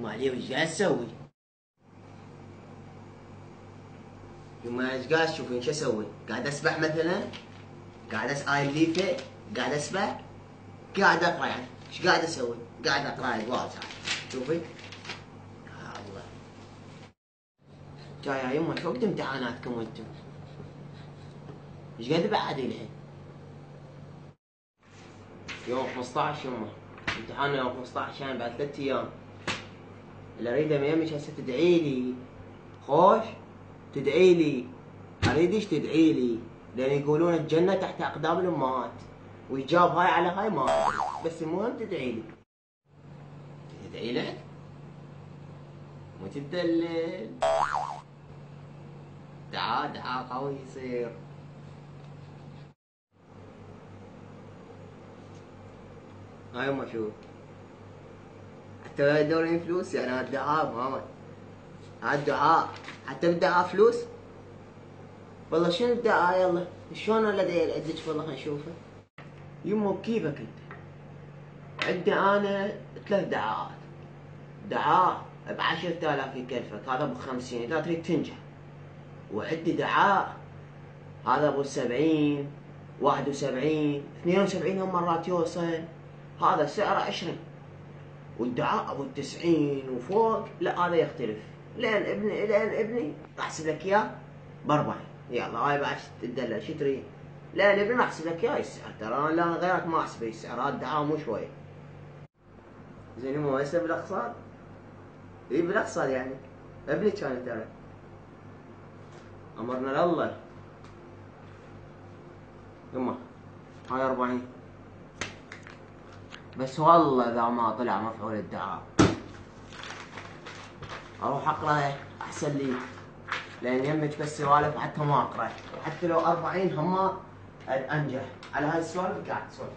يما علي وش قاعد تسوي؟ يما ايش قاعد تشوفين شو اسوي؟ قاعد اسبح مثلا؟ قاعد اسعى الليفه؟ قاعد اسبح؟ قاعد اقرا يعني، ايش قاعد اسوي؟ قاعد اقرا الواز هاي، شوفي؟ يا الله. جاي يا يما شو وقت امتحاناتكم انتم؟ ايش قد بعد الحين؟ يوم 15 يما، امتحاننا يوم 15 يعني بعد 3 ايام. اللي اريده من يمك هسه تدعي لي، خوش؟ تدعي لي، اريدش تدعي لي، لان يقولون الجنة تحت اقدام الامهات، ويجاب هاي على هاي ما أدري. بس المهم تدعي لي. تدعي لك؟ مو تدلل. دعاء قوي يصير. هاي يما شوف، حتى لا يدورين فلوس يعني، هاد دعاء ماما، هاد دعاء، حتى بالدعاء فلوس. والله شنو الدعاء يلا؟ شلون الذي اديك والله خلينا نشوفه. يمه بكيفك انت. عندي انا 3 دعاءات. دعاء ب10,000 يكلفك، هذا ابو 50 اذا تريد تنجح. وعندي دعاء هذا ابو 70 71 72 هم مرات يوصل، هذا سعره 20. والدعاء ابو 90 وفوق لا هذا يختلف. لين ابني راح احسب لك اياه ب40. يلا هاي بعد تدلل شو تريد؟ لين ابني راح احسب لك اياه السعر، ترى انا لا غيرك ما احسب السعر، هذا الدعاء مو شويه. زين يما هسه بالاقساط؟ اي بالاقساط يعني، ابني كان ترى. امرنا لله. يما هاي 40. بس والله اذا ما طلع مفعول الدعاء اروح اقرا احسن لي، لان يمك بس سوالف حتى ما اقرا، حتى لو 40 هم انجح على هاي السوالف قاعد تسولف.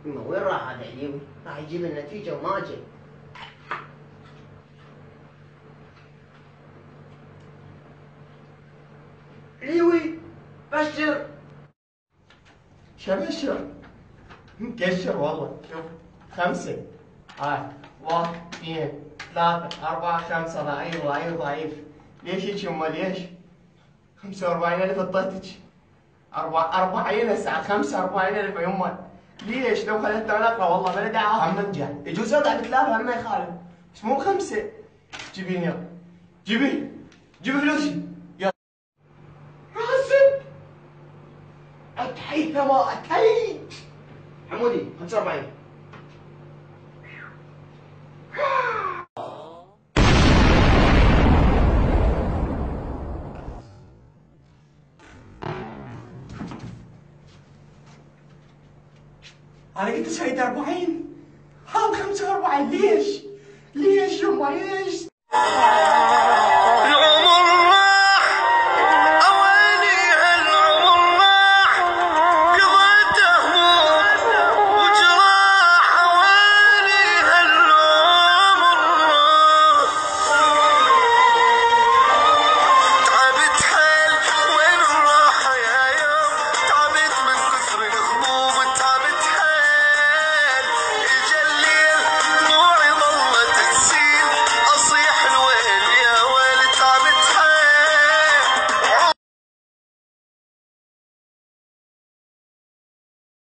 يما وين راح هذا عليوي؟ راح يجيب النتيجه وما جاي. عليوي بشر. شبشر مكشر والله. شوف 5 هاي 1 2 3 4 5 ضعيف. ليش هيك يما ليش؟ 45,000 اعطيتك 40 هسه 45,000 يما. ليش؟ لو خليتها اقرا والله ما دعاء هم انجح، يجوز اضع ب3 هم ما يخالف، بس مو ب5. جيبين يلا، جيبي فلوسي يلا. راسب اتحيت ما اتحيت. حمودي 45. انا قلت شريت 40 هذا 45. ليش يما ليش؟